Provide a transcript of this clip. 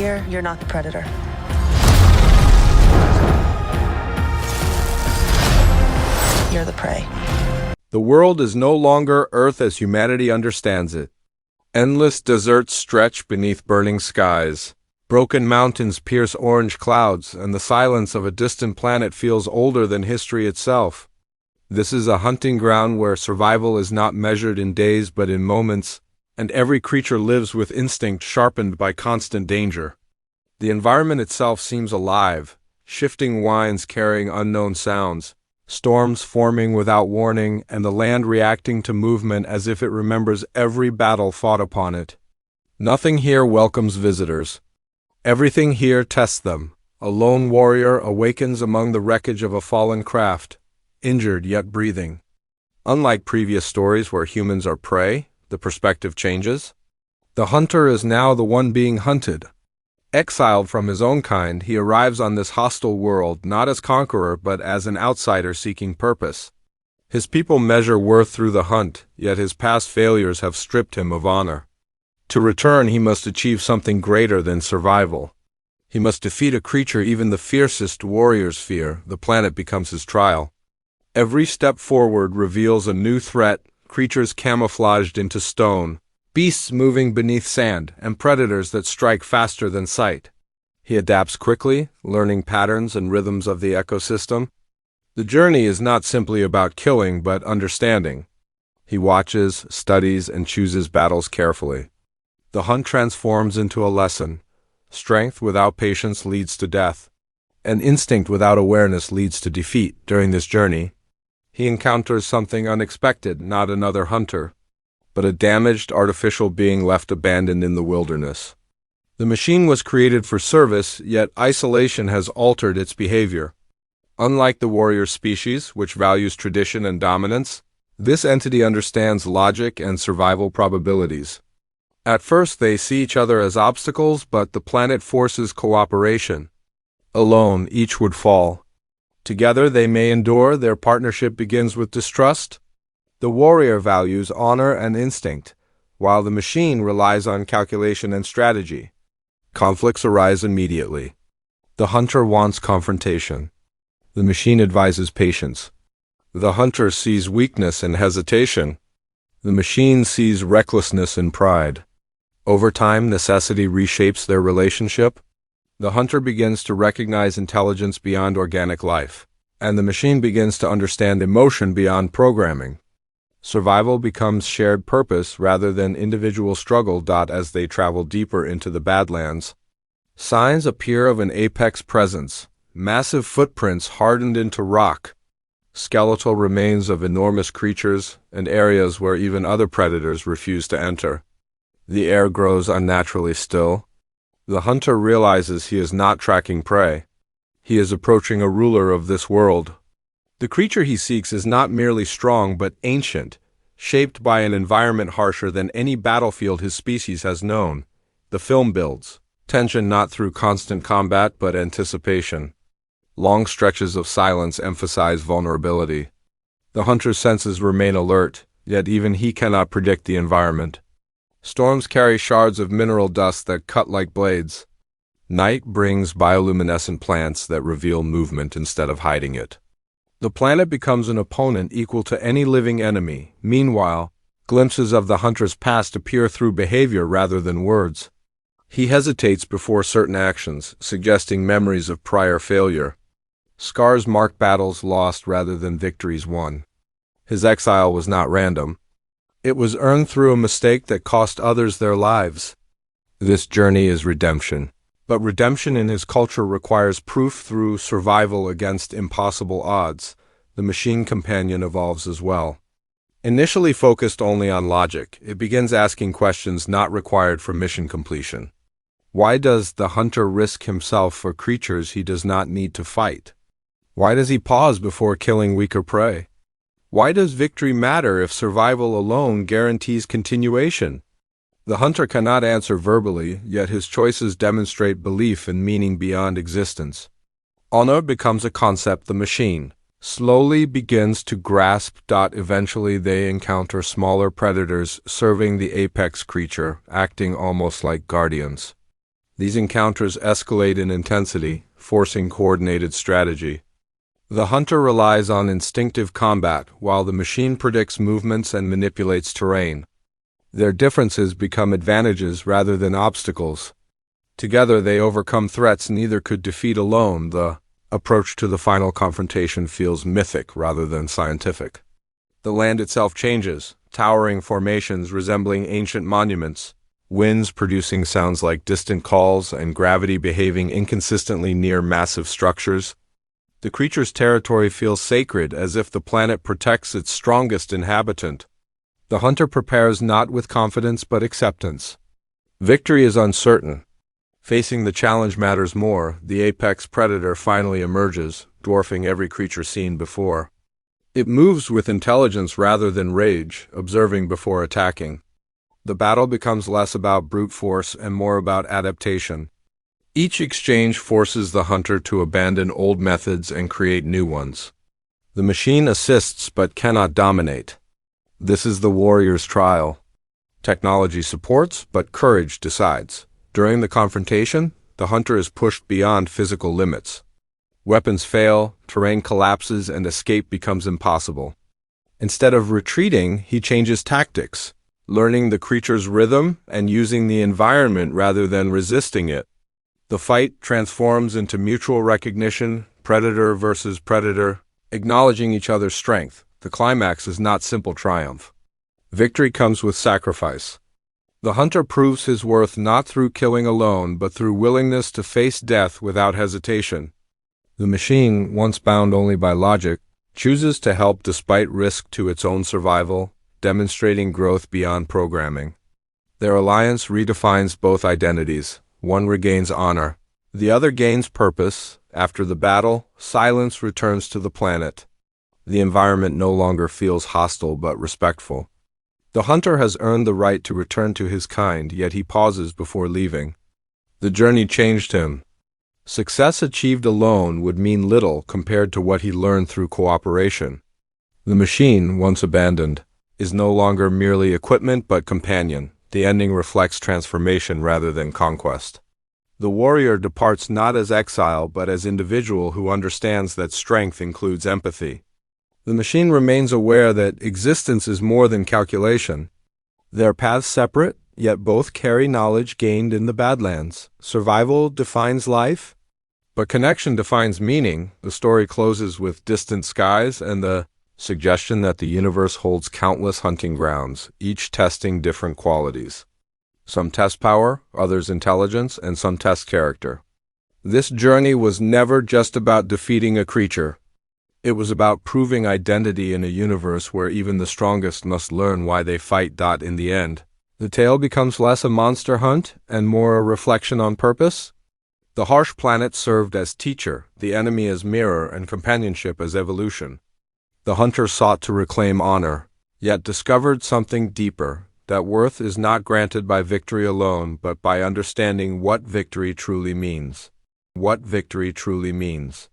here, you're not the predator. You're the prey. The world is no longer Earth as humanity understands it. Endless deserts stretch beneath burning skies. Broken mountains pierce orange clouds, and the silence of a distant planet feels older than history itself. This is a hunting ground where survival is not measured in days but in moments, and every creature lives with instinct sharpened by constant danger. The environment itself seems alive, shifting winds carrying unknown sounds, storms forming without warning, and the land reacting to movement as if it remembers every battle fought upon it. Nothing here welcomes visitors. Everything here tests them. A lone warrior awakens among the wreckage of a fallen craft, injured yet breathing. Unlike previous stories where humans are prey, the perspective changes. The hunter is now the one being hunted. Exiled from his own kind, he arrives on this hostile world not as conqueror but as an outsider seeking purpose. His people measure worth through the hunt, yet his past failures have stripped him of honor. To return, he must achieve something greater than survival. He must defeat a creature even the fiercest warriors fear. The planet becomes his trial. Every step forward reveals a new threat, creatures camouflaged into stone, beasts moving beneath sand, and predators that strike faster than sight. He adapts quickly, learning patterns and rhythms of the ecosystem. The journey is not simply about killing, but understanding. He watches, studies, and chooses battles carefully. The hunt transforms into a lesson. Strength without patience leads to death, and instinct without awareness leads to defeat. During this journey, he encounters something unexpected, not another hunter, but a damaged artificial being left abandoned in the wilderness. The machine was created for service, yet isolation has altered its behavior. Unlike the warrior species, which values tradition and dominance, this entity understands logic and survival probabilities. At first they see each other as obstacles, but the planet forces cooperation. Alone, each would fall. Together they may endure. Their partnership begins with distrust. The warrior values honor and instinct, while the machine relies on calculation and strategy. Conflicts arise immediately. The hunter wants confrontation. The machine advises patience. The hunter sees weakness and hesitation. The machine sees recklessness and pride. Over time, necessity reshapes their relationship. The hunter begins to recognize intelligence beyond organic life, and the machine begins to understand emotion beyond programming. Survival becomes shared purpose rather than individual struggle. As they travel deeper into the Badlands, signs appear of an apex presence, massive footprints hardened into rock, skeletal remains of enormous creatures, and areas where even other predators refuse to enter. The air grows unnaturally still. The hunter realizes he is not tracking prey. He is approaching a ruler of this world. The creature he seeks is not merely strong but ancient, shaped by an environment harsher than any battlefield his species has known. The film builds. Tension not through constant combat but anticipation. Long stretches of silence emphasize vulnerability. The hunter's senses remain alert, yet even he cannot predict the environment. Storms carry shards of mineral dust that cut like blades. Night brings bioluminescent plants that reveal movement instead of hiding it. The planet becomes an opponent equal to any living enemy. Meanwhile, glimpses of the hunter's past appear through behavior rather than words. He hesitates before certain actions, suggesting memories of prior failure. Scars mark battles lost rather than victories won. His exile was not random. It was earned through a mistake that cost others their lives. This journey is redemption. But redemption in his culture requires proof through survival against impossible odds. The machine companion evolves as well. Initially focused only on logic, it begins asking questions not required for mission completion. Why does the hunter risk himself for creatures he does not need to fight? Why does he pause before killing weaker prey? Why does victory matter if survival alone guarantees continuation? The hunter cannot answer verbally, yet his choices demonstrate belief and meaning beyond existence. Honor becomes a concept the machine slowly begins to grasp. Eventually they encounter smaller predators serving the apex creature, acting almost like guardians. These encounters escalate in intensity, forcing coordinated strategy. The hunter relies on instinctive combat, while the machine predicts movements and manipulates terrain. Their differences become advantages rather than obstacles. Together they overcome threats neither could defeat alone. The approach to the final confrontation feels mythic rather than scientific. The land itself changes, towering formations resembling ancient monuments, winds producing sounds like distant calls, and gravity behaving inconsistently near massive structures. The creature's territory feels sacred, as if the planet protects its strongest inhabitant. The hunter prepares not with confidence but acceptance. Victory is uncertain. Facing the challenge matters more. The apex predator finally emerges, dwarfing every creature seen before. It moves with intelligence rather than rage, observing before attacking. The battle becomes less about brute force and more about adaptation. Each exchange forces the hunter to abandon old methods and create new ones. The machine assists but cannot dominate. This is the warrior's trial. Technology supports, but courage decides. During the confrontation, the hunter is pushed beyond physical limits. Weapons fail, terrain collapses, and escape becomes impossible. Instead of retreating, he changes tactics, learning the creature's rhythm and using the environment rather than resisting it. The fight transforms into mutual recognition, predator versus predator, acknowledging each other's strength. The climax is not simple triumph. Victory comes with sacrifice. The hunter proves his worth not through killing alone, but through willingness to face death without hesitation. The machine, once bound only by logic, chooses to help despite risk to its own survival, demonstrating growth beyond programming. Their alliance redefines both identities. One regains honor. The other gains purpose. After the battle, silence returns to the planet. The environment no longer feels hostile but respectful. The hunter has earned the right to return to his kind, yet he pauses before leaving. The journey changed him. Success achieved alone would mean little compared to what he learned through cooperation. The machine, once abandoned, is no longer merely equipment but companion. The ending reflects transformation rather than conquest. The warrior departs not as exile but as individual who understands that strength includes empathy. The machine remains aware that existence is more than calculation. Their paths separate, yet both carry knowledge gained in the Badlands. Survival defines life, but connection defines meaning. The story closes with distant skies and the suggestion that the universe holds countless hunting grounds, each testing different qualities. Some test power, others intelligence, and some test character. This journey was never just about defeating a creature. It was about proving identity in a universe where even the strongest must learn why they fight. In the end, the tale becomes less a monster hunt and more a reflection on purpose. The harsh planet served as teacher, the enemy as mirror, and companionship as evolution. The hunter sought to reclaim honor, yet discovered something deeper, that worth is not granted by victory alone, but by understanding what victory truly means. What victory truly means.